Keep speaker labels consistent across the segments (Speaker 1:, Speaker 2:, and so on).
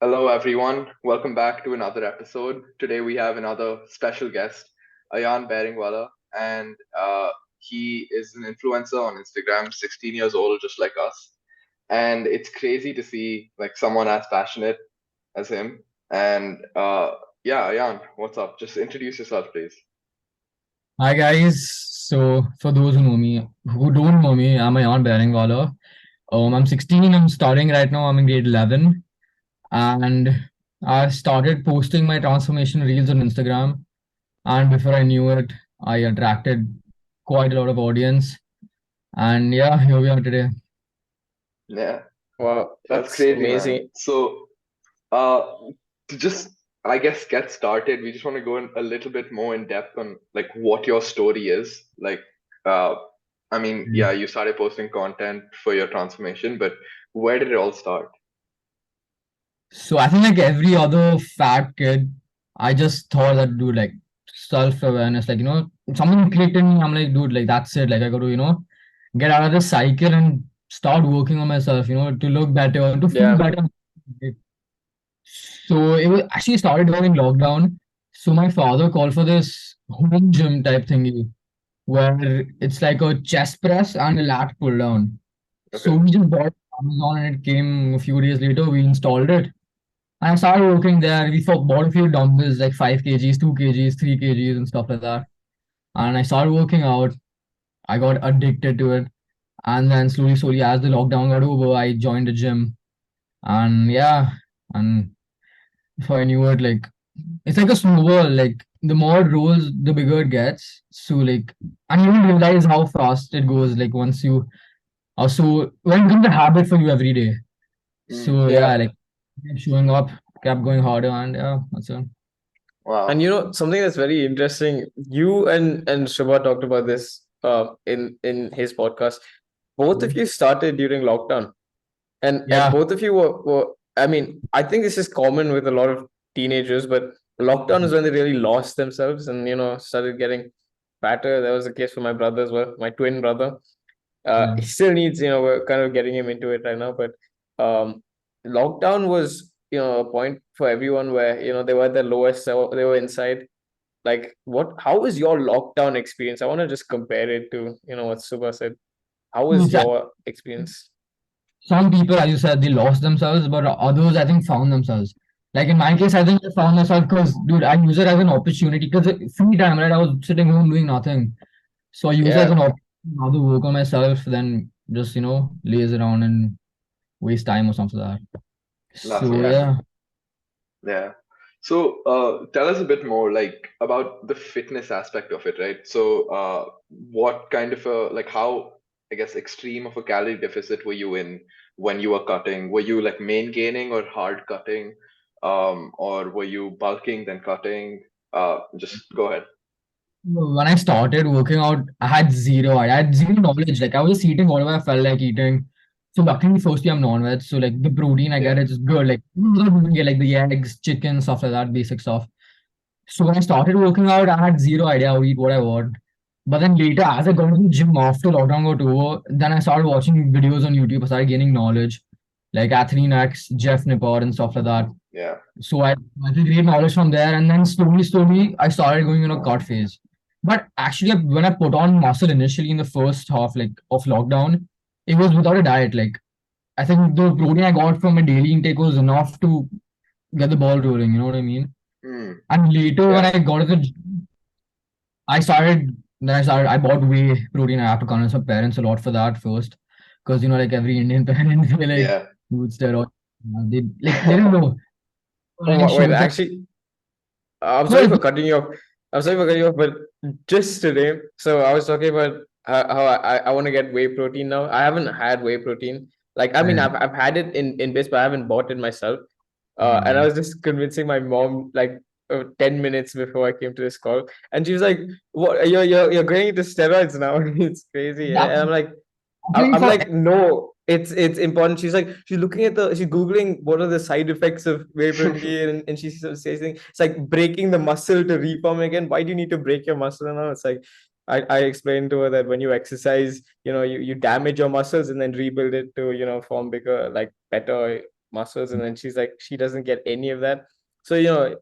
Speaker 1: Hello, everyone. Welcome back to another episode. Today we have another special guest, Ayan and he is an influencer on Instagram, 16 years old, just like us. And it's crazy to see like someone as passionate as him. And yeah, Ayan, what's up? Just introduce yourself, please.
Speaker 2: Hi guys. So for those who don't know me, I'm Ayan Beringwala. I'm 16. I'm studying right now. I'm in grade 11, and I started posting my transformation reels on Instagram. And before I knew it, I attracted quite a lot of audience. And yeah, here we are today.
Speaker 1: Yeah,
Speaker 3: Wow,
Speaker 1: that's
Speaker 3: that's
Speaker 1: crazy, man.
Speaker 3: amazing.
Speaker 1: So uh, to just, I guess, get started, we just want to go in a little bit more in depth on like what your story is. Uh, I mean, yeah, you started posting content for your transformation, but where did it all start?
Speaker 2: So I think like every other fat kid, I just thought that dude like self-awareness, like something clicked in me. I'm like, dude, like that's it. Like I got to, get out of the cycle and start working on myself, to look better and to feel
Speaker 3: Yeah.
Speaker 2: better. So it was actually started during lockdown. So my father called for this home gym type thingy where it's like a chest press and a lat pull down. So
Speaker 1: Okay.
Speaker 2: we just bought it on Amazon and it came a few days later. We installed it. And I started working there. We bought a few dumbbells like 5 kgs, 2 kgs, 3 kgs, and stuff like that. And I started working out. I got addicted to it. And then slowly, as the lockdown got over, I joined the gym. And yeah, and before I knew it, like it's like a snowball. Like the more it rolls, the bigger it gets. So like, and you don't realize how fast it goes. Like once you, so when it becomes a habit for you every day.
Speaker 1: Mm,
Speaker 2: So yeah,
Speaker 3: Yeah.
Speaker 2: like kept showing up, kept going harder, and yeah, that's it.
Speaker 3: And
Speaker 1: wow.
Speaker 3: something that's very interesting, you and Shubha talked about this in his podcast. Both of you started during lockdown. And
Speaker 2: Yeah.
Speaker 3: both of you were I mean, I think this is common with a lot of teenagers, but lockdown is when they really lost themselves and started getting fatter. That was the case for my brother as well, my twin brother.
Speaker 2: Yeah.
Speaker 3: He still needs, we're kind of getting him into it right now, but lockdown was, a point for everyone where, they were at the lowest, so they were inside. Like, how was your lockdown experience? I want to just compare it to, what Subha said. How was
Speaker 2: So,
Speaker 3: your experience?
Speaker 2: some people, as you said, they lost themselves, but others, I think, found themselves. Like in my case, I think I found myself because, dude, I use it as an opportunity because free time, right? I was sitting home doing nothing. So I use it as
Speaker 3: Yeah,
Speaker 2: an opportunity now to work on myself, then just, laze around and waste time or something like that.
Speaker 1: That's
Speaker 2: So,
Speaker 3: yeah.
Speaker 1: amazing.
Speaker 2: yeah.
Speaker 1: Yeah. So, tell us a bit more, like, about the fitness aspect of it, right? So, what kind of like, how, I guess, extreme of a calorie deficit were you in when you were cutting? Were you like main gaining or hard cutting? Or were you bulking then cutting? Just go ahead.
Speaker 2: When I started working out, I had zero knowledge. Like I was just eating whatever I felt like eating. So luckily, firstly, I'm non-veg, so like the protein I
Speaker 1: Yeah.
Speaker 2: get is good. Like get like the eggs, chicken, stuff like that, basic stuff. So when I started working out, I had zero idea how to eat what I want. But then later, as I got into the gym after lockdown got over, then I started watching videos on YouTube. I started gaining knowledge, like Athlean X, Jeff Nippard, and stuff like that.
Speaker 1: Yeah.
Speaker 2: So I took great knowledge from there, and then slowly, I started going in a cut phase. But actually, when I put on muscle initially in the first half, like of lockdown, it was without a diet. Like I think the protein I got from my daily intake was enough to get the ball rolling. You know what I mean?
Speaker 1: Mm,
Speaker 2: And later, when
Speaker 1: yeah.
Speaker 2: I got to the, I started. Then I started. I bought whey protein. I have to convince my parents a lot for that first, because like every Indian parent, they like
Speaker 1: Yeah.
Speaker 2: food steroids. They didn't know.
Speaker 3: Oh,
Speaker 2: Like I
Speaker 3: wait,
Speaker 2: showed them.
Speaker 3: actually, I'm sorry
Speaker 2: No,
Speaker 3: for cutting you off. I'm sorry for cutting you off, but just today, so I was talking about how I want to get whey protein now. I haven't had whey protein. Like, I mean,
Speaker 2: yeah.
Speaker 3: I've had it in bits, but I haven't bought it myself. And I
Speaker 2: Yeah.
Speaker 3: was just convincing my mom like 10 minutes before I came to this call, and she was like, "What? You're going into steroids now? It's crazy." And
Speaker 2: That
Speaker 3: I'm like,
Speaker 2: actually
Speaker 3: I'm
Speaker 2: for
Speaker 3: like, no, it's important. She's like, she's looking at she's googling what are the side effects of whey protein, and she says things. It's like breaking the muscle to reform again. Why do you need to break your muscle? And all? It's like I explained to her that when you exercise, you damage your muscles and then rebuild it to form bigger, like better. muscles, and then she's like, she doesn't get any of that. So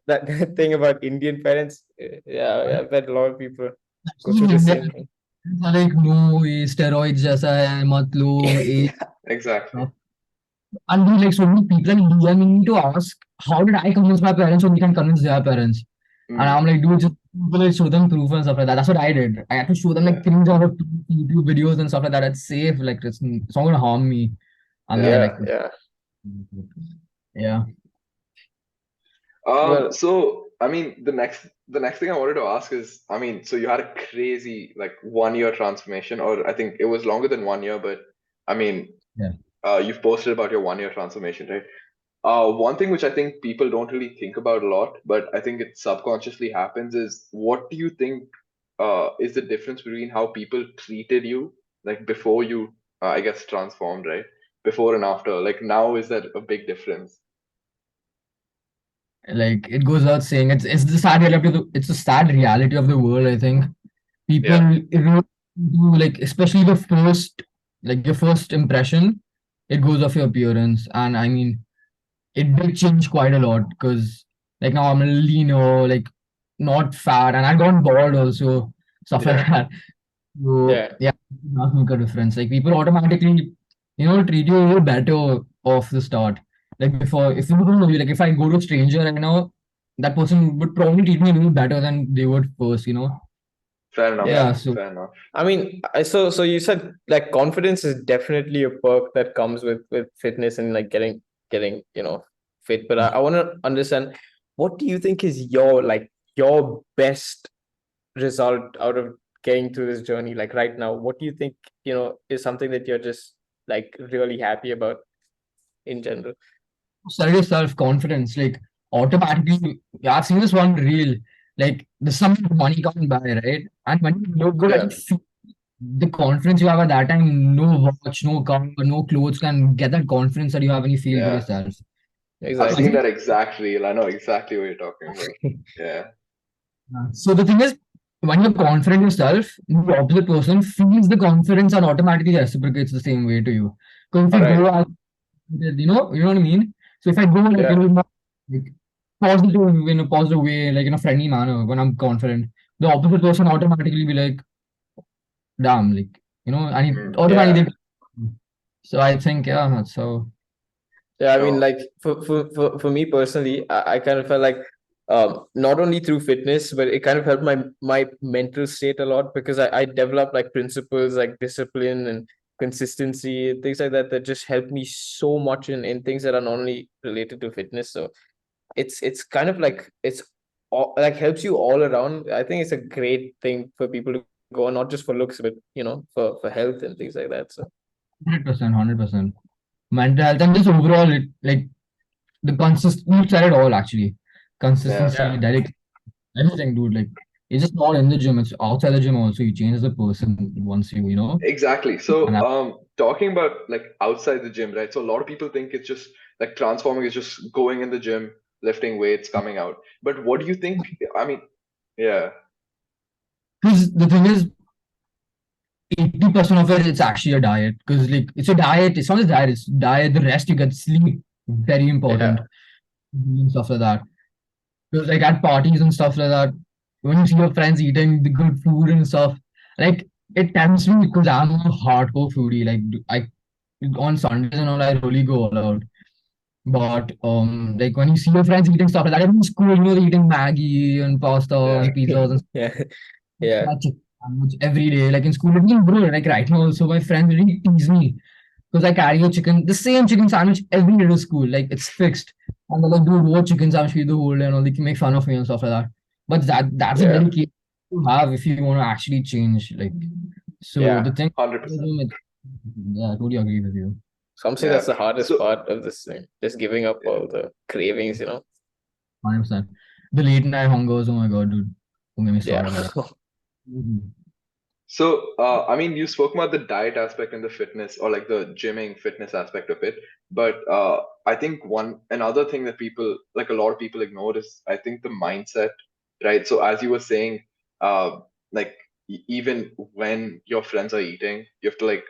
Speaker 3: that thing about Indian parents, yeah, I bet a lot of people go through the same thing.
Speaker 2: Like no, ये steroids जैसा है मत लो ये
Speaker 1: Exactly.
Speaker 2: and we like so many people in India we need to ask how did I convince my parents so we can convince their parents and I'm like dude just like, show them proof and stuff like that. That's what I did. I had to show them like
Speaker 1: Yeah.
Speaker 2: things out of YouTube videos and stuff like that. It's safe, like it's not gonna harm me. And then
Speaker 1: Yeah.
Speaker 2: like
Speaker 3: Yeah.
Speaker 2: yeah.
Speaker 3: Well,
Speaker 1: So I mean, the next thing I wanted to ask is, I mean, so you had a crazy like 1 year transformation, or I think it was longer than 1 year, but I mean,
Speaker 2: Yeah.
Speaker 1: you've posted about your 1 year transformation, right? One thing which I think people don't really think about a lot, but I think it subconsciously happens is, what do you think is the difference between how people treated you like before you, I guess, transformed, right? Before and after. Like now, is that a big difference?
Speaker 2: Like it goes without saying, it's the sad reality of it's a sad reality of the world. I think people
Speaker 1: Yeah,
Speaker 2: do like especially the first like your first impression, it goes off your appearance, and I mean it did change quite a lot because like now I'm a leaner, like not fat, and I got bald also, stuff like
Speaker 1: yeah,
Speaker 2: that. So
Speaker 3: yeah,
Speaker 2: yeah, it does make a difference. Like people automatically, treat you a little better off the start. Like before, if you don't know, like if I go to a stranger right now, that person would probably treat me a little better than they would first.
Speaker 1: fair enough,
Speaker 3: yeah.
Speaker 2: Yeah, so
Speaker 1: fair enough.
Speaker 3: I mean, so you said like confidence is definitely a perk that comes with fitness and like getting fit. But I want to understand, what do you think is your best result out of getting through this journey? Like right now, what do you think is something that you're just like really happy about in general?
Speaker 2: study self-confidence, like automatically, yeah, I've seen this one reel, like there's some money can't buy, right? And when you look good, I
Speaker 3: Yeah,
Speaker 2: can feel the confidence you have at that time, no watch, no car, no clothes can get that confidence that you have when you feel good
Speaker 1: Yeah,
Speaker 2: yourself.
Speaker 1: I've
Speaker 2: I
Speaker 1: seen
Speaker 3: exactly.
Speaker 2: think
Speaker 1: that exact reel. I know exactly what you're talking about. Yeah,
Speaker 2: so. The thing is, when you're confident yourself, the opposite person feels the confidence and automatically reciprocates the same way to you. Because if
Speaker 1: all
Speaker 2: you
Speaker 1: right.
Speaker 2: go out, you know what I mean? So if I go like,
Speaker 3: Yeah,
Speaker 2: like positive in a positive way, like in a friendly manner, when I'm confident, the opposite person automatically be like, damn, like, and it
Speaker 1: Mm,
Speaker 3: yeah.
Speaker 2: automatically. So I think, yeah, that's so.
Speaker 3: Yeah, I mean,
Speaker 1: sure.
Speaker 3: like for me personally, I kind of felt like not only through fitness, but it kind of helped my mental state a lot because I developed like principles like discipline and consistency and things like that that just helped me so much in things that are not only related to fitness. So it's kind of like it's all, like helps you all around. I think it's a great thing for people to go on, not just for looks, but for health and things like that. So
Speaker 2: 100%, 100%. Mental health and just overall, like the you said it all actually.
Speaker 1: Yeah.
Speaker 2: Consistency,
Speaker 3: yeah,
Speaker 2: dedication, everything, dude. Like, it's just not in the gym, it's outside the gym also. You change as a person once
Speaker 1: Exactly.
Speaker 2: and
Speaker 1: So,
Speaker 2: that,
Speaker 1: talking about like outside the gym, right? So a lot of people think it's just like transforming is just going in the gym, lifting weights, coming out. But what do you think? I mean, yeah,
Speaker 2: because the thing is, 80% of it, it's actually a diet. Because, like, it's a diet, it's not a diet, it's diet. The rest you get sleep, very important,
Speaker 3: yeah,
Speaker 2: and stuff like that. Because, like, at parties and stuff like that, when you see your friends eating the good food and stuff, like, it tempts me because I'm a hardcore foodie. Like, on Sundays and all, I really go all out. But like when you see your friends eating stuff like that, in school, they're eating Maggie and pasta
Speaker 1: yeah,
Speaker 2: and pizzas and
Speaker 3: yeah, yeah,
Speaker 2: that chicken sandwich every day. Like in school, even bro, like right now also, my friends really tease me because I carry the same chicken sandwich every day to school. Like it's fixed, and they're like, dude, what chicken sandwich you the whole day, and all they can make fun of me and stuff like that. But that's a
Speaker 3: yeah,
Speaker 2: dedication to have if you want to actually change. Like so, the
Speaker 3: yeah.
Speaker 2: thing,
Speaker 1: 100%.
Speaker 2: yeah, I totally agree with you.
Speaker 3: So I'm saying
Speaker 1: Yeah.
Speaker 3: that's the hardest
Speaker 1: So,
Speaker 3: part of this thing, just giving up
Speaker 1: yeah,
Speaker 3: all the cravings.
Speaker 2: 100%. The late night hungers, oh my god, dude. Don't get me
Speaker 3: Yeah.
Speaker 2: started with that. Mhm.
Speaker 1: so I mean, you spoke about the diet aspect and the fitness, or like the gymming fitness aspect of it. But I think another thing that people, like a lot of people ignore is, I think, the mindset, right? So as you were saying, uh, like even when your friends are eating, you have to like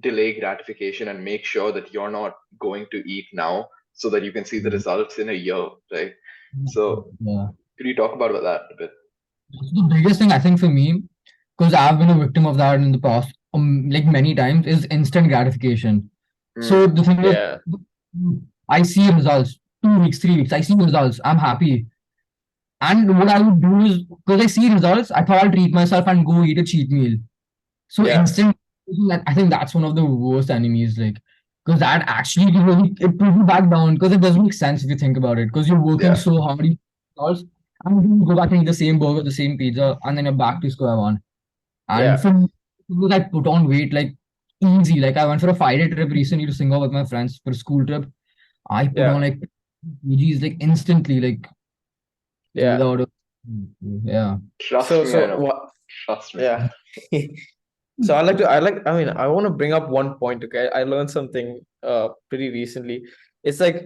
Speaker 1: delay gratification and make sure that you're not going to eat now so that you can see the
Speaker 2: Yeah.
Speaker 1: results in a year, right? So
Speaker 2: Yeah.
Speaker 1: could you talk about that a bit?
Speaker 2: The biggest thing I think for me, because I've been a victim of that in the past, like many times, is instant gratification. So
Speaker 1: Mm,
Speaker 2: the thing is,
Speaker 3: Yeah,
Speaker 2: I see results, 2 weeks, 3 weeks, I see results, I'm happy. And what I would do is, because I see results, I thought I'll treat myself and go eat a cheat meal. So
Speaker 3: yeah,
Speaker 2: instant, I think that's one of the worst enemies, like, because that actually really, it pulls you back down, because it doesn't make sense if you think about it, because you're working
Speaker 1: yeah,
Speaker 2: so hard, results, and then you go back and eat the same burger, the same pizza, and then you're back to square one. And
Speaker 3: yeah,
Speaker 2: for me, because I put on weight like easy. Like I went for a 5 day trip recently to Singapore with my friends for a school trip. I put on
Speaker 3: yeah,
Speaker 2: like kgs like instantly, like
Speaker 3: yeah.
Speaker 2: without a yeah.
Speaker 1: trust
Speaker 3: So
Speaker 1: me, I
Speaker 3: so
Speaker 1: know.
Speaker 3: what?
Speaker 1: Trust me.
Speaker 3: Yeah. So I mean, I want to bring up one point, okay? I learned something pretty recently. It's like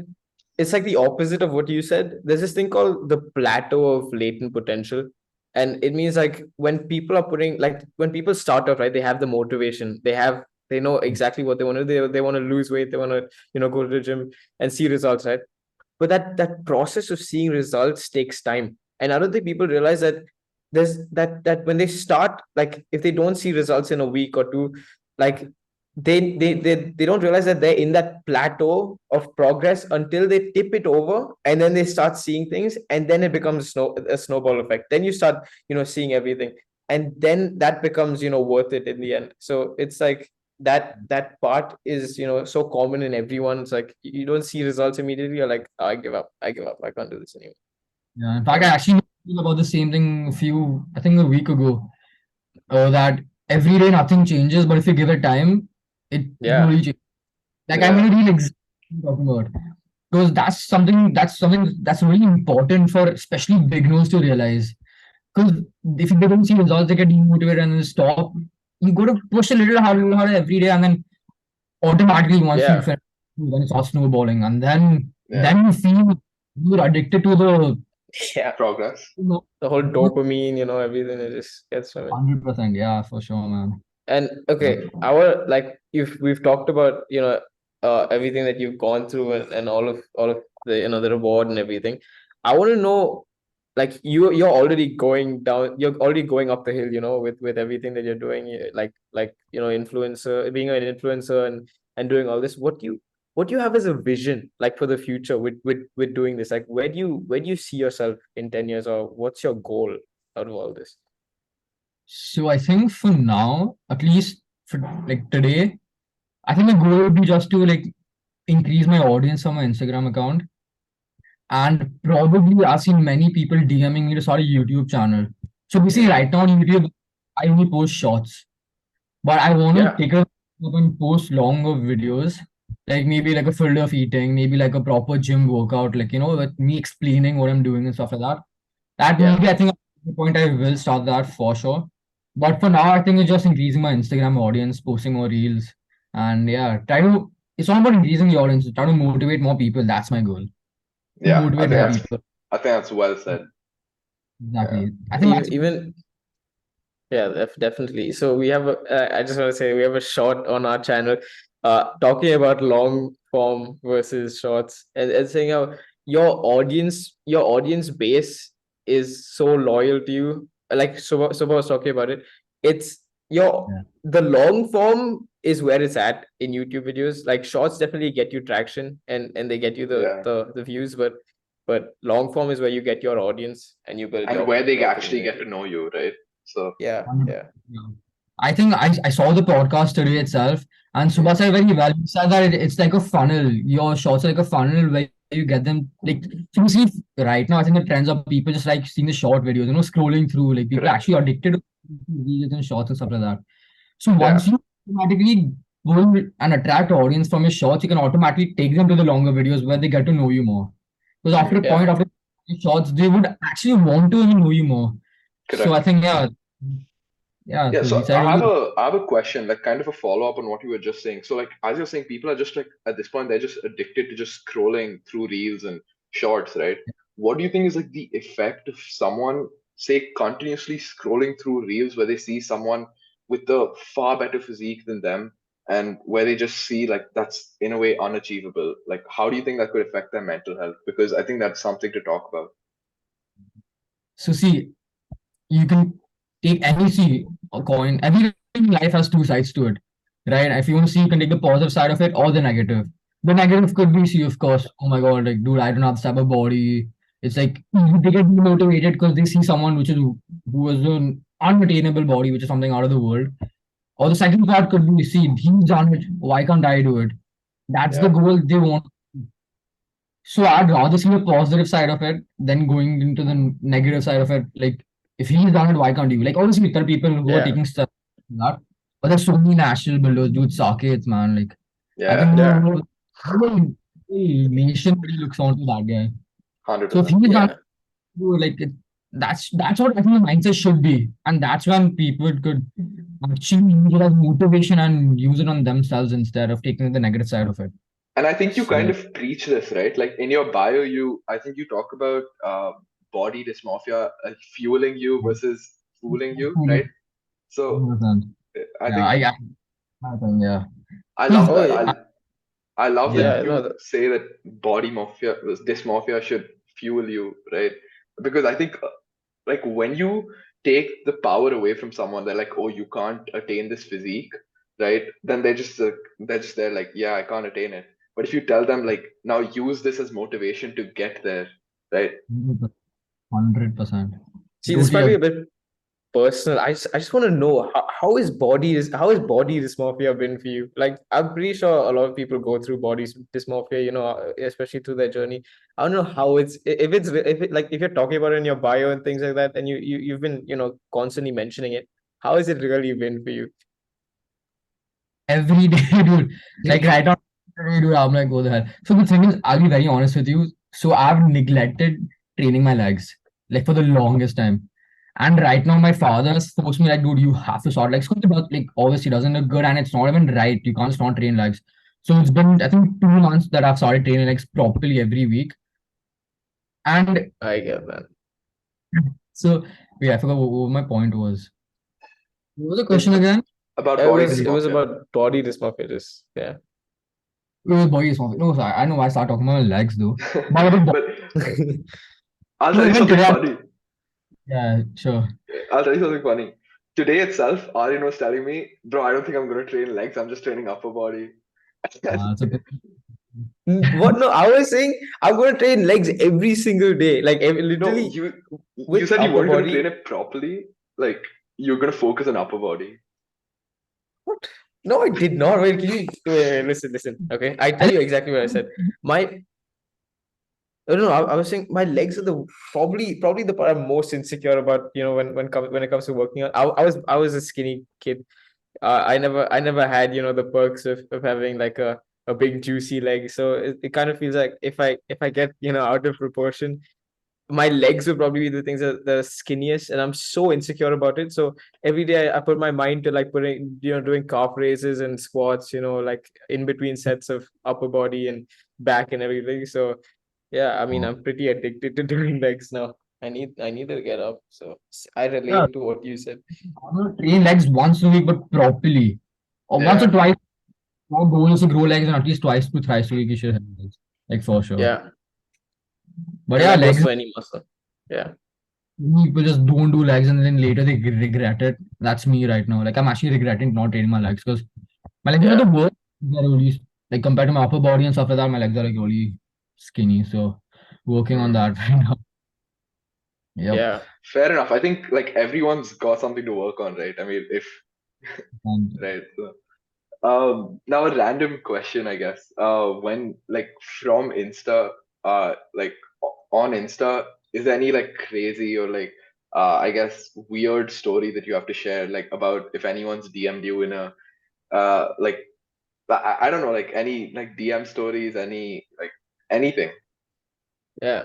Speaker 3: it's like the opposite of what you said. There's this thing called the plateau of latent potential. And it means like when people are putting like when people start off, right, they have the motivation, they know exactly what they want to do. They want to lose weight, they want to, go to the gym and see results, right? But that process of seeing results takes time, and I don't think people realize that there's that when they start, like if they don't see results in a week or two, like they don't realize that they're in that plateau of progress until they tip it over, and then they start seeing things, and then it becomes a snowball effect. Then you start, seeing everything, and then that becomes, worth it in the end. So it's like that part is, so common in everyone. It's like you don't see results immediately, you're like, "Oh, I give up, I can't do this anymore."
Speaker 2: Yeah. In fact, I
Speaker 3: Yeah,
Speaker 2: actually knew about the same thing I think a week ago. That every day nothing changes, but if you give it time, it
Speaker 3: yeah,
Speaker 2: really changes. Like I'm
Speaker 1: Yeah,
Speaker 2: gonna read exactly what you're talking about. Because that's something that's really important for especially beginners to realize. Because if they don't see results, they get demotivated and then stop. You got to push a little harder every day, and then automatically once you
Speaker 3: yeah,
Speaker 2: finish, then it starts snowballing, and then
Speaker 1: yeah.
Speaker 2: then you feel you're addicted to the
Speaker 3: yeah.
Speaker 1: Progress.
Speaker 2: you know,
Speaker 3: The whole dopamine, everything, it just gets from it.
Speaker 2: 100%. Yeah, for sure, man.
Speaker 3: And
Speaker 2: Yeah.
Speaker 3: okay, our like if we've talked about, everything that you've gone through, and all of the, the reward and everything. I want to know, like you're already going down, you're already going up the hill, with everything that you're doing, like influencer, being an influencer, and doing all this. What do you have as a vision, like for the future, with doing this? Like where do you see yourself in 10 years, or what's your goal out of all this?
Speaker 2: So I think for now, at least for like today, I think the goal would be just to like increase my audience on my Instagram account. And probably I've seen many people DMing me to start a YouTube channel. So basically,
Speaker 1: Mm,
Speaker 2: right now on YouTube, I only post shorts, but I want to
Speaker 3: Yeah,
Speaker 2: take up and post longer videos, like maybe like a full day of eating, maybe like a proper gym workout, like with me explaining what I'm doing and stuff like that. That
Speaker 3: yeah.
Speaker 2: maybe I think at the point I will start that for sure. But for now, I think it's just increasing my Instagram audience, posting more reels, and yeah, try to. It's not about increasing the audience. Try to motivate more people. That's my goal. To
Speaker 1: yeah,
Speaker 2: motivate more people.
Speaker 1: I think that's well said. Yeah.
Speaker 2: Exactly. I think that's
Speaker 3: Even Yeah, definitely. So we have I just want to say we have a short on our channel, talking about long form versus shorts, and saying how your audience base is so loyal to you. Like Subha was talking about it. It's your
Speaker 2: yeah.
Speaker 3: The long form is where it's at in YouTube videos. Like shorts definitely get you traction, and they get you the
Speaker 1: Yeah.
Speaker 3: the views, but long form is where you get your audience and you build
Speaker 1: And
Speaker 3: your
Speaker 1: where they
Speaker 3: your
Speaker 1: actually get
Speaker 3: community.
Speaker 1: to know you, right? So
Speaker 3: Yeah, yeah.
Speaker 2: Yeah. I think I saw the podcast today itself, and Subha
Speaker 1: mm,
Speaker 2: said very well. He said that it's like a funnel. Your shorts are like a funnel where you get them. Like, so you see, right now, I think the trends are people just like seeing the short videos, scrolling through. Like, people are
Speaker 1: correct.
Speaker 2: actually addicted to videos and shorts and stuff like that. So
Speaker 1: Yeah.
Speaker 2: once you automatically pull and attract audience from your shorts, you can automatically take them to the longer videos where they get to know you more. Because after a
Speaker 1: Mm,
Speaker 2: point,
Speaker 3: Yeah.
Speaker 2: after shorts, they would actually want to know you more. So I
Speaker 1: correct.
Speaker 2: think, yeah, yeah.
Speaker 1: Yeah,
Speaker 2: So he
Speaker 1: so
Speaker 2: said really,
Speaker 1: I have a question, like kind of a follow-up on what you were just saying. So like as you're saying, people are just like at this point, they're just addicted to just scrolling through reels and shorts, right? What do you think is like the effect of someone, say, continuously scrolling through reels where they see someone with a far better physique than them, and where they just see like that's in a way unachievable. Like, how do you think that could affect their mental health? Because I think that's something to talk about.
Speaker 2: So see, you can take any a coin. Every life has two sides to it, right? If you want to see, you can take the positive side of it or the negative. The negative could be, see, of course, oh my god, like, dude, I don't have this type of body. It's like they get demotivated because they see someone who has an unattainable body, which is something out of the world. Or the second part could be, see, he's done it. Why can't I do it? That's the
Speaker 1: Yeah,
Speaker 2: goal they want. So I'd rather see the positive side of it than going into the negative side of it. Like, if he's done it, why can't you? Like, obviously, there are people who are
Speaker 3: Yeah.
Speaker 2: taking stuff like that, but there's so many national builders, dude, Sakets, man. Like, I
Speaker 1: yeah,
Speaker 2: think
Speaker 3: Yeah.
Speaker 2: the nation really looks on to that guy. So if
Speaker 1: 100%.
Speaker 2: he's done
Speaker 3: Yeah.
Speaker 2: it, like, that's what I think the mindset should be, and that's when people could actually use it as motivation and use it on themselves instead of taking the negative side of it.
Speaker 1: And I think you kind
Speaker 2: So.
Speaker 1: of preach this, right? Like in your bio, I think you talk about body dysmorphia fueling you versus fooling you, right? So
Speaker 2: 100%.
Speaker 1: I
Speaker 2: Yeah,
Speaker 1: think
Speaker 2: I think, yeah.
Speaker 1: I
Speaker 2: Because
Speaker 1: love
Speaker 3: Oh
Speaker 1: that.
Speaker 3: yeah.
Speaker 1: I love that
Speaker 2: yeah,
Speaker 3: Yeah. No.
Speaker 1: you say that dysmorphia should fuel you, right? Because I think like when you take the power away from someone, they're like, oh, you can't attain this physique, right? Then they're just there like, yeah, I can't attain it. But if you tell them like, now use this as motivation to get there, right?
Speaker 2: 100%.
Speaker 3: See, this
Speaker 2: Totally
Speaker 3: might be
Speaker 2: agree.
Speaker 3: a bit personal. I just want to know how is body dysmorphia been for you? Like, I'm pretty sure a lot of people go through body dysmorphia, especially through their journey. I don't know how if you're talking about it in your bio and things like that, and you've been constantly mentioning it. How has it really been for you?
Speaker 2: Every day, dude. Like right now, dude, I'm like, what the hell? So the thing is, I'll be very honest with you. So I've neglected training my legs like for the longest time. And right now, my father has forced me, like, dude, you have to start. Like, it's about, like, obviously doesn't look good and it's not even right. You can't start train legs. So it's been, I think, 2 months that I've started training legs properly every week. And
Speaker 3: I get that.
Speaker 2: so, yeah, I forgot what my point was. What was the
Speaker 1: It's
Speaker 2: question again?
Speaker 1: about
Speaker 3: It
Speaker 1: body
Speaker 3: was it was
Speaker 1: dysmorphia.
Speaker 3: about body dysmorphia. Just yeah.
Speaker 2: It was body dysmorphia. No, sorry, I know why I started talking about my legs though. But about
Speaker 1: But I'll tell
Speaker 2: no,
Speaker 1: you
Speaker 2: even
Speaker 1: something
Speaker 2: today,
Speaker 1: funny.
Speaker 2: yeah, sure.
Speaker 1: I'll tell you something funny. Today itself, Aryan was telling me, bro, I don't think I'm going to train legs. I'm just training upper body.
Speaker 2: It's a bit,
Speaker 3: What? No, I was saying I'm going to train legs every single day, like
Speaker 1: No,
Speaker 3: literally
Speaker 1: you
Speaker 3: with
Speaker 1: said you
Speaker 3: upper
Speaker 1: weren't going to train
Speaker 3: body.
Speaker 1: it properly. Like you're going to focus on upper body.
Speaker 3: What? No, I did not. Wait, can you listen? Okay, I
Speaker 2: I
Speaker 3: tell you
Speaker 2: think
Speaker 3: exactly what I said. My no, I was saying my legs are the probably the part I'm most insecure about. When it comes to working out. I was a skinny kid. I never had the perks of having like a big juicy leg. So it kind of feels like if I get out of proportion, my legs would probably be the things that are skinniest, and I'm so insecure about it. So every day I put my mind to like doing calf raises and squats, like in between sets of upper body and back and everything. So yeah, I mean, I'm pretty addicted to doing legs now. I need to get up. So I
Speaker 2: yeah,
Speaker 3: relate to what you said.
Speaker 2: I'm gonna train legs once a week, but properly. Or once or
Speaker 1: Yeah.
Speaker 2: twice. Our goal is to grow legs, and at least twice to thrice a week you should have legs. Like for sure.
Speaker 3: Yeah,
Speaker 2: But
Speaker 3: and
Speaker 2: yeah,
Speaker 3: that goes
Speaker 2: legs,
Speaker 3: for any muscle. Yeah,
Speaker 2: people just don't do legs and then later they regret it. That's me right now. Like I'm actually regretting not training my legs because my legs are the
Speaker 3: yeah,
Speaker 2: worst. They're really like compared to my upper body and stuff like that, my legs are like really skinny. So working on
Speaker 1: Hmm.
Speaker 2: that right now. Yep.
Speaker 3: yeah,
Speaker 1: Fair enough. I think like everyone's got something to work on, right? I mean, if
Speaker 2: And
Speaker 1: right. So, now a random question, I guess. When like from Insta, like on Insta, is there any like crazy or like I guess weird story that you have to share, like about if anyone's DM'd you in a like I don't know, like any like DM stories, any like anything.
Speaker 3: yeah,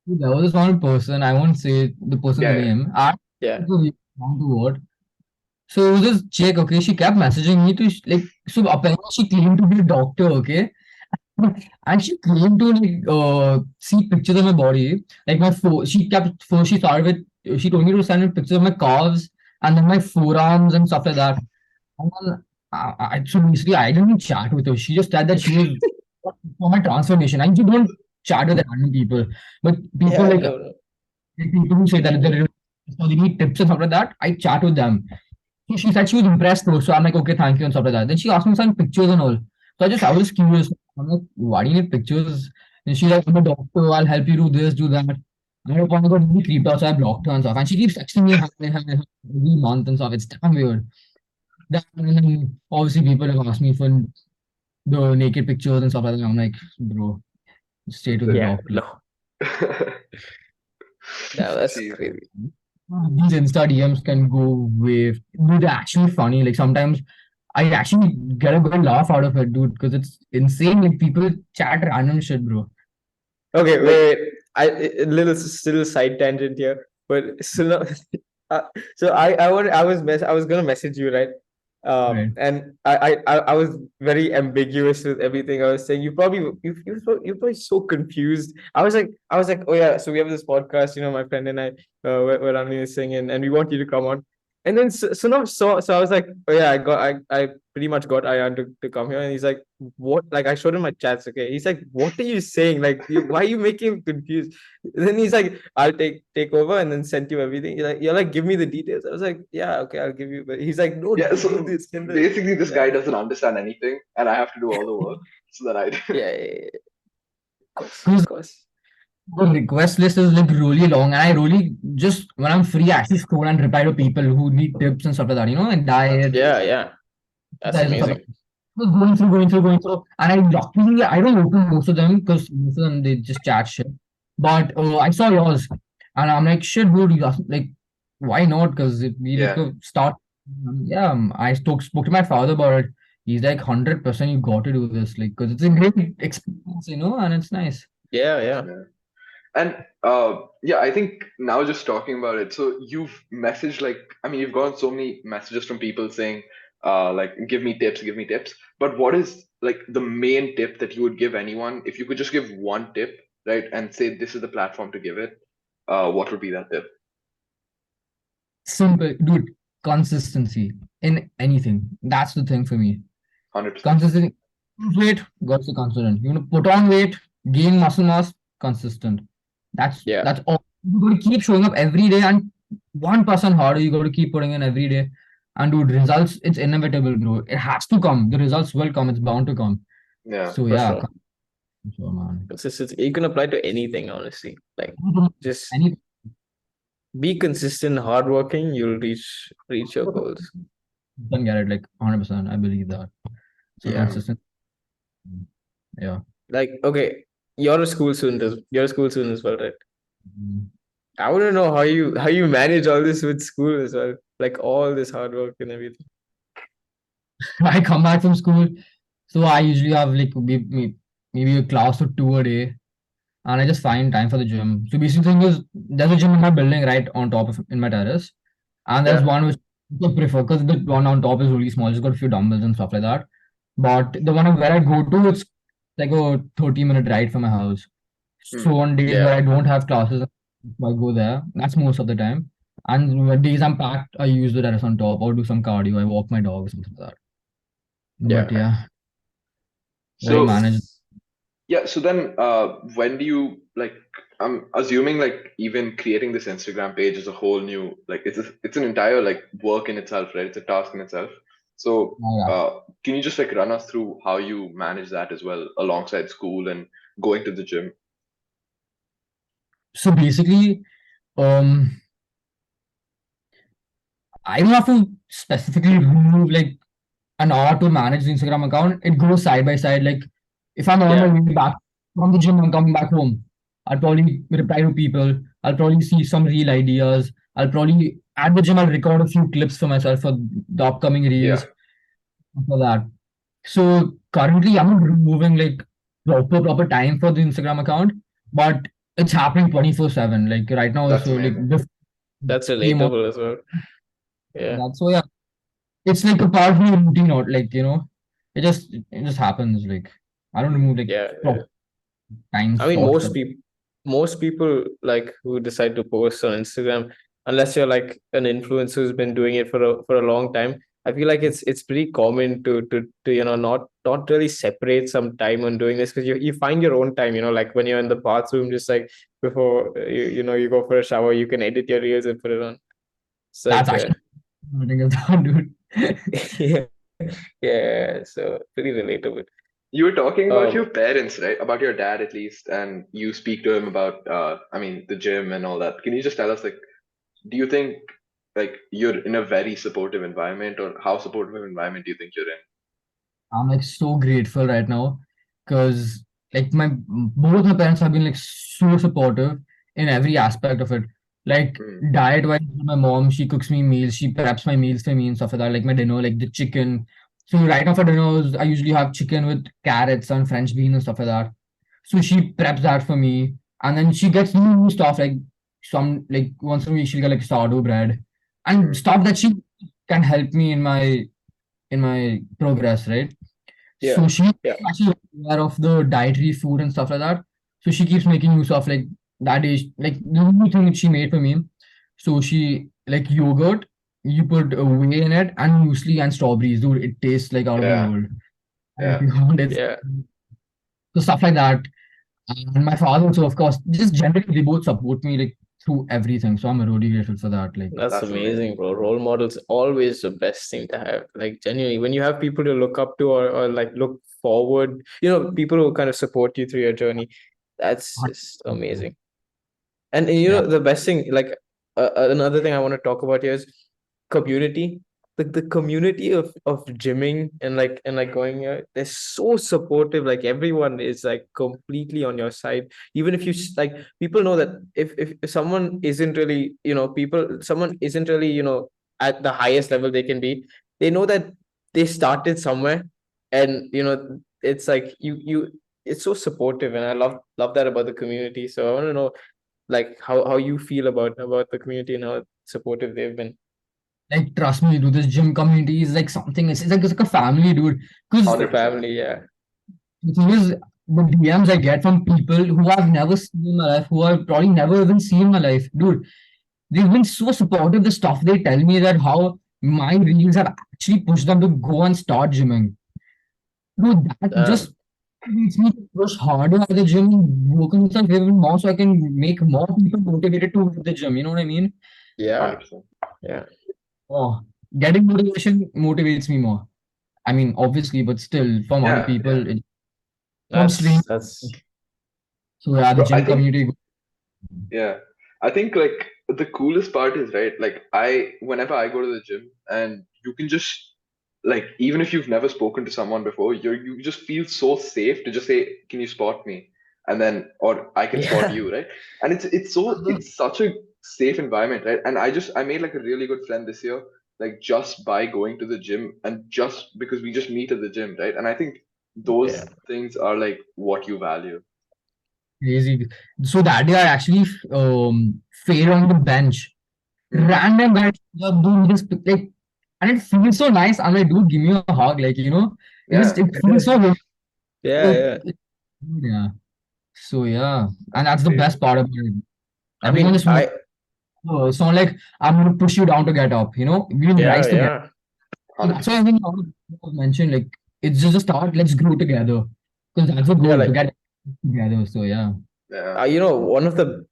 Speaker 2: there was this one person, I won't say the person's
Speaker 1: Yeah, yeah.
Speaker 2: name. I
Speaker 3: yeah,
Speaker 2: don't know to what. So it was this chick, okay, she kept messaging me to like, so apparently she claimed to be a doctor, okay? And she claimed to like see pictures of my body, like my she kept first she started she told me to send me pictures of my calves and then my forearms and stuff like that. And then So basically, I didn't chat with her. She just said that she was for my transformation. And you don't chat with random people, but people
Speaker 3: Yeah,
Speaker 2: like
Speaker 3: no, no.
Speaker 2: people who say that they need tips and stuff like that. I chat with them. So she said she was impressed though. So I'm like, okay, thank you and stuff like that. Then she asked me some pictures and all. So I was curious. I'm like, why do you need pictures? And she's like, I'm a doctor. I'll help you do this, do that. And at a point, I got really creeped out, so I blocked her and stuff. And she keeps texting me every month and stuff. It's damn weird. And then obviously people have asked me for the naked pictures and stuff like that. I'm like, bro, stay to the
Speaker 3: Yeah,
Speaker 2: doctor.
Speaker 3: no. No, that's
Speaker 1: See,
Speaker 3: crazy.
Speaker 2: These Insta DMs can go way, dude, they're actually funny. Like sometimes I actually get a good laugh out of it, dude, because it's insane. Like people chat random shit, bro.
Speaker 3: Okay,
Speaker 1: like,
Speaker 3: wait. A little still side tangent here, but so now, uh, so I was gonna message you, right?
Speaker 2: Right.
Speaker 3: And I was very ambiguous with everything I was saying. You're probably so confused. I was like, oh yeah, so we have this podcast. My friend and I, we're running this thing, and we want you to come on. And then so I was like, oh yeah, I pretty much got Ayan to come here, and he's like, what? Like I showed him my chats. Okay, he's like, what are you saying? Like, why are you making him confused? And then he's like, I'll take over and then send you everything. You're like, give me the details. I was like, yeah, okay, I'll give you. But he's like, no,
Speaker 1: yeah,
Speaker 3: do
Speaker 1: so
Speaker 3: this. Can the
Speaker 1: basically, this
Speaker 3: yeah,
Speaker 1: guy doesn't understand anything, and I have to do all the work so that I do.
Speaker 3: yeah, yeah, yeah, of course, of
Speaker 2: Because
Speaker 3: course.
Speaker 2: the request list is like really long, and I really just when I'm free, I actually scroll and reply to people who need tips and stuff like that. And
Speaker 1: That's
Speaker 2: diet,
Speaker 3: Yeah,
Speaker 1: amazing.
Speaker 3: yeah, that's
Speaker 2: exercise and stuff.
Speaker 3: amazing.
Speaker 2: Was going through, and I luckily I don't open most of them because most of them they just chat shit. But I saw yours, and I'm like, shit, dude, like, why not? Because we like
Speaker 1: Yeah,
Speaker 2: to start. Yeah, I spoke to my father about it. He's like, 100%, you got to do this, like, because it's a great experience, and it's nice.
Speaker 3: Yeah, yeah,
Speaker 1: yeah. And yeah, I think now just talking about it, so you've messaged like, I mean, you've gotten so many messages from people saying, like, give me tips. But what is like the main tip that you would give anyone if you could just give one tip, right, and say this is the platform to give it? What would be that tip?
Speaker 2: Simple, dude. Consistency in anything. That's the thing for me.
Speaker 1: 100%.
Speaker 2: Consistent. Lose weight, got to stay consistent. Put on weight, gain muscle mass, consistent. That's
Speaker 3: yeah,
Speaker 2: that's all. You got to keep showing up every day, and 1% harder. You got to keep putting in every day, and dude, results. It's inevitable, bro. It has to come. The results will come. It's bound to come.
Speaker 1: Yeah.
Speaker 2: So
Speaker 3: for
Speaker 2: yeah,
Speaker 3: sure.
Speaker 2: sure, man.
Speaker 3: Consistency. You can apply to anything, honestly. Like, just
Speaker 2: Any
Speaker 3: be consistent, hardworking. You'll reach your goals.
Speaker 2: can get it like 100%. I believe that. So
Speaker 3: Yeah.
Speaker 1: Mm.
Speaker 2: consistent. Yeah.
Speaker 3: Like, okay, you're a school student as well, right?
Speaker 2: Mm.
Speaker 3: I want to know how you manage all this with school as well, like all this hard work and everything.
Speaker 2: I come back from school, so I usually have like maybe a class or two a day, and I just find time for the gym. So basically, the thing is, there's a gym in my building right on top of in my terrace, and there's
Speaker 1: Yeah.
Speaker 2: one which I prefer because the one on top is really small. It's got a few dumbbells and stuff like that. But the one where I go to, it's like a 30-minute ride from my house. So
Speaker 1: Mm.
Speaker 2: on days where
Speaker 3: Yeah,
Speaker 2: I don't have classes, I go there. That's most of the time. And when days I'm packed, I use the terrace on top or do some cardio. I walk my dog or something like that. But
Speaker 3: yeah.
Speaker 2: yeah, gotta
Speaker 1: So
Speaker 2: manage.
Speaker 1: yeah, so then when do you like I'm assuming like even creating this Instagram page is a whole new like it's an entire like work in itself, right? It's a task in itself. So
Speaker 2: Yeah.
Speaker 1: can you just like run us through how you manage that as well alongside school and going to the gym?
Speaker 2: So basically, um, I don't have to specifically remove like an hour to manage the Instagram account. It goes side by side. Like if I'm on my
Speaker 3: Yeah,
Speaker 2: way back from the gym, I'm coming back home. I'll probably reply to people. I'll probably see some real ideas. I'll probably at the gym. I'll record a few clips for myself for the upcoming
Speaker 1: Yeah,
Speaker 2: reels for that. So currently, I'm not removing like proper time for the Instagram account, but it's happening 24/7. Like right now,
Speaker 1: that's
Speaker 2: also like
Speaker 1: amazing.
Speaker 2: this
Speaker 3: that's
Speaker 2: came on
Speaker 3: relatable as well. Yeah,
Speaker 2: that. So yeah, it's like a part of my routine, or like it just happens. Like I don't remove like
Speaker 3: yeah, yeah.
Speaker 2: proper time
Speaker 3: I mean,
Speaker 2: slots for.
Speaker 3: most people like who decide to post on Instagram, unless you're like an influencer who's been doing it for a long time, I feel like it's pretty common to not really separate some time on doing this, because you find your own time, like when you're in the bathroom, just like before you go for a shower, you can edit your reels and put it on. It's
Speaker 2: That's
Speaker 3: like
Speaker 2: actually something of that, dude.
Speaker 3: yeah, yeah, so pretty relatable.
Speaker 1: You were talking about your
Speaker 3: Um,
Speaker 1: parents, right? About your dad at least, and you speak to him about, I mean, the gym and all that. Can you just tell us, like, do you think like you're in a very supportive environment, or how supportive environment do you think you're in?
Speaker 2: I'm like so grateful right now because like my both my parents have been like so supportive in every aspect of it. Like
Speaker 1: Mm,
Speaker 2: diet wise, my mom she cooks me meals, she preps my meals for me and stuff like that. Like my dinner, like the chicken. So right now for dinners, I usually have chicken with carrots and French beans and stuff like that. So she preps that for me, and then she gets new stuff like some like once in a week she'll get like sourdough bread and
Speaker 1: mm,
Speaker 2: stuff that she can help me in my progress, right?
Speaker 3: yeah,
Speaker 2: So she's
Speaker 3: yeah,
Speaker 2: actually aware of the dietary food and stuff like that. So she keeps making use of like that is like the new thing that she made for me. So she like yogurt, you put whey in it and muesli and strawberries, dude. It tastes like out of the
Speaker 1: yeah,
Speaker 2: world. And if
Speaker 1: yeah.
Speaker 2: you want it,
Speaker 3: yeah.
Speaker 2: so stuff like that. And my father, so of course, just generally they both support me like through everything. So I'm really grateful for that. Like
Speaker 3: That's
Speaker 1: That's
Speaker 3: amazing,
Speaker 1: amazing,
Speaker 3: bro.
Speaker 1: bro.
Speaker 3: Role models always the best thing to have. Like genuinely, when you have people to look up to, or like look forward, people who kind of support you through your journey, that's just amazing. And
Speaker 2: yeah,
Speaker 3: the best thing, like another thing I want to talk about here is community. The community of gymming and going here, they're so supportive. Like everyone is like completely on your side. Even if like people know that if someone isn't really someone isn't really at the highest level they can be, they know that they started somewhere, and it's like it's so supportive, and I love that about the community. So I want to know like how you feel about the community and how supportive they've been.
Speaker 2: like trust me, dude. This gym community is like something. It's like a family, dude.
Speaker 3: It's
Speaker 2: Because
Speaker 3: the
Speaker 1: 100%.
Speaker 3: family, yeah.
Speaker 2: the thing is, the DMs I get from people who I've never seen in my life, who I've probably never even seen in my life, dude, they've been so supportive. The stuff they tell me that how my reels have actually pushed them to go and start gymming. Dude, that just
Speaker 3: Damn.
Speaker 2: makes me to push harder at the gym, work on myself even more so I can make more people motivated to hit the gym. You know what I mean?
Speaker 3: Yeah,
Speaker 1: 100%.
Speaker 3: yeah.
Speaker 2: Oh, getting motivation motivates me more. I mean, obviously, but still, from other
Speaker 1: Yeah, yeah.
Speaker 2: people, from
Speaker 3: That's
Speaker 2: strangers.
Speaker 3: that's
Speaker 2: So yeah, the
Speaker 1: Bro, I
Speaker 2: gym
Speaker 1: think,
Speaker 2: community.
Speaker 1: yeah, I think like the coolest part is, right, like whenever I go to the gym, and you can just, like, even if you've never spoken to someone before, you just feel so safe to just say, can you spot me? And then, or I can spot
Speaker 3: yeah,
Speaker 1: you, right? And it's such a safe environment, right? And I made like a really good friend this year, like just by going to the gym, and just because we just meet at the gym, right? And I think those
Speaker 3: yeah,
Speaker 1: things are like what you value.
Speaker 2: Crazy. So that day I actually failed on the bench.
Speaker 1: Mm.
Speaker 2: Random guy doing this like, and it feels so nice. I'm like, dude, give me a hug. Like,
Speaker 1: Yeah,
Speaker 2: it feels so good.
Speaker 3: yeah,
Speaker 2: Like,
Speaker 3: yeah.
Speaker 2: yeah. So yeah, and
Speaker 1: that's
Speaker 2: that's the best
Speaker 1: crazy.
Speaker 2: part about it.
Speaker 3: I
Speaker 2: Everyone
Speaker 3: mean,
Speaker 2: just wants. It's not like I'm gonna push you down to get up. We will
Speaker 3: yeah,
Speaker 2: rise together.
Speaker 3: yeah.
Speaker 2: So that's why
Speaker 1: 100%.
Speaker 2: I think all of you have mentioned like it's just a start. Let's grow together because that's the
Speaker 3: Yeah,
Speaker 2: goal to
Speaker 3: like
Speaker 2: get together. So yeah.
Speaker 1: Yeah.
Speaker 3: one of the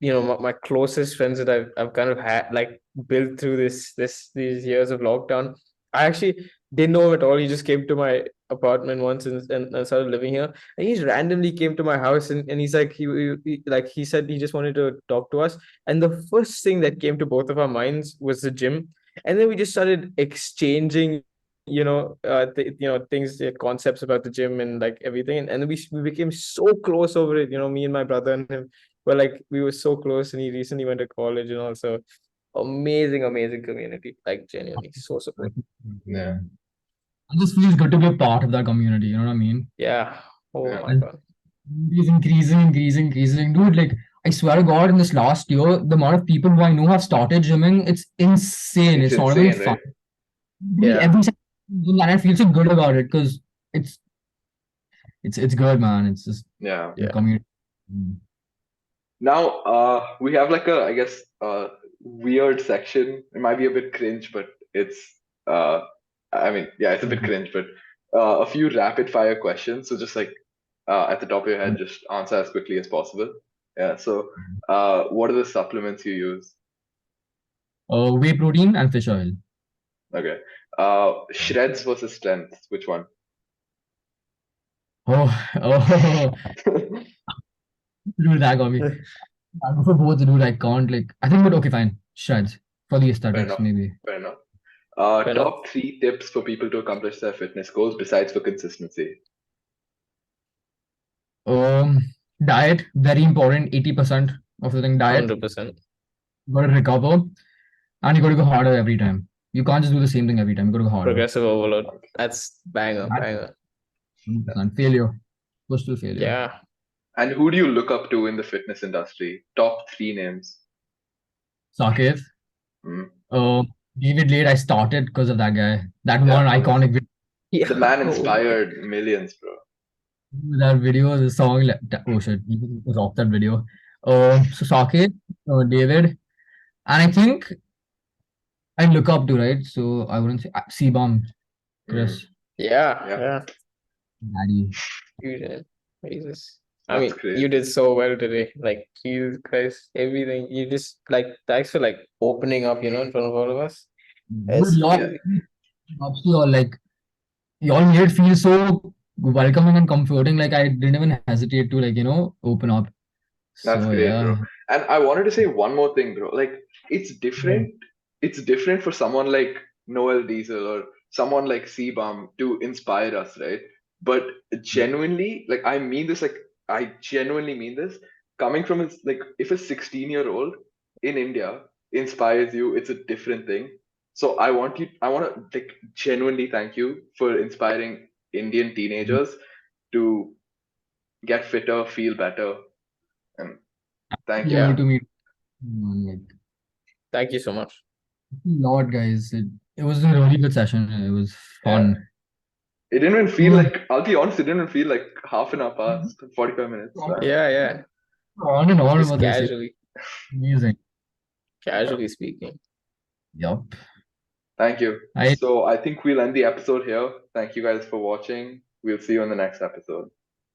Speaker 3: my closest friends that I've kind of had like built through these years of lockdown. I actually didn't know him at all. He just came to my apartment once and started living here. And he just randomly came to my house, and he's like he said he just wanted to talk to us. And the first thing that came to both of our minds was the gym. And then we just started exchanging things, concepts about the gym and like everything, and then we became so close over it. Me and my brother and him were like, we were so close, and he recently went to college, and also amazing community, like genuinely so supportive.
Speaker 1: Yeah.
Speaker 2: It just feels good to be a part of that community. You know what I mean?
Speaker 3: Yeah, oh
Speaker 1: Yeah.
Speaker 3: my
Speaker 2: And
Speaker 3: god.
Speaker 2: it is increasing. Dude, like I swear to God, in this last year, the amount of people who I know have started gymming, it's insane.
Speaker 1: It's
Speaker 2: It's not even
Speaker 1: insane,
Speaker 2: fun.
Speaker 1: right?
Speaker 3: Yeah,
Speaker 2: Every second, and I feel so good about it because it's it's good, man. It's just
Speaker 1: Yeah.
Speaker 2: the
Speaker 3: yeah,
Speaker 2: community. Mm.
Speaker 1: Now, we have like a, I guess, weird section. It might be a bit cringe, but it's uh, I mean, yeah, it's a bit cringe, but a few rapid fire questions. So just like at the top of your head, just answer as quickly as possible. Yeah. So, what are the supplements you use?
Speaker 2: Whey protein and fish oil.
Speaker 1: Okay. Shreds versus strength. Which one?
Speaker 2: Oh, dude, that got me. I go for both, dude. I can't like. I think, but okay, fine. Shreds for the
Speaker 1: Fair
Speaker 2: aesthetics,
Speaker 1: enough.
Speaker 2: maybe.
Speaker 1: Fair enough.
Speaker 3: Fair enough.
Speaker 1: Top three tips for people to accomplish their fitness goals besides for consistency.
Speaker 2: Diet very important. 80% of the thing diet.
Speaker 3: 100%.
Speaker 2: You got to recover, and you got to go harder every time. You can't just do the same thing every time. You got to go harder.
Speaker 3: Progressive overload. That's banger.
Speaker 2: That's
Speaker 3: Banger.
Speaker 2: 100%. Failure. Push to failure.
Speaker 3: Yeah.
Speaker 1: And who do you look up to in the fitness industry? Top three names.
Speaker 2: Saket.
Speaker 1: Hmm.
Speaker 2: David Lade. I started because of that guy. That
Speaker 1: Yeah.
Speaker 2: one iconic video.
Speaker 3: Yeah.
Speaker 1: The man
Speaker 3: Oh,
Speaker 1: inspired millions, bro.
Speaker 2: That video, the song. Oh shit, he was off that video. So Saket, David, and I think I look up to, right? So I wouldn't say C-Bomb, Chris,
Speaker 3: yeah.
Speaker 1: Yeah.
Speaker 3: Yeah.
Speaker 2: Daddy.
Speaker 3: You did. Jesus. I
Speaker 1: That's
Speaker 3: mean,
Speaker 1: crazy.
Speaker 3: you did so well today. Like, Jesus Christ, everything. You just like thanks for like opening up, in front of all of us.
Speaker 2: But
Speaker 3: It's
Speaker 2: y'all,
Speaker 1: Yeah.
Speaker 2: ups to y'all, like y'all made it feel so welcoming and comforting. Like I didn't even hesitate to open up.
Speaker 1: That's
Speaker 2: So
Speaker 1: great, bro.
Speaker 2: yeah.
Speaker 1: And I wanted to say one more thing, bro. Like, it's different. It's different for someone like Noel Diesel or someone like Seabum to inspire us, right? But genuinely, like, I mean this, like, I genuinely mean this. Coming from like, if a 16-year-old in India inspires you, it's a different thing. So I want to like genuinely thank you for inspiring Indian teenagers to get fitter, feel better, and thank you,
Speaker 2: Level
Speaker 3: Yeah.
Speaker 1: man.
Speaker 2: to meet. Like
Speaker 3: Thank you so much.
Speaker 2: a lot, guys. It was a really good session. It was
Speaker 1: Yeah.
Speaker 2: fun.
Speaker 1: It didn't even feel
Speaker 2: Oh,
Speaker 1: like, I'll be honest, it didn't even feel like half an hour past, 45 minutes. So,
Speaker 3: Yeah, yeah.
Speaker 2: on and on
Speaker 3: Just
Speaker 2: about this. Amazing.
Speaker 1: yeah.
Speaker 3: casually speaking.
Speaker 2: Yup.
Speaker 1: Thank you.
Speaker 2: I
Speaker 1: So I think we'll end the episode here. Thank you guys for watching. We'll see you in the next episode.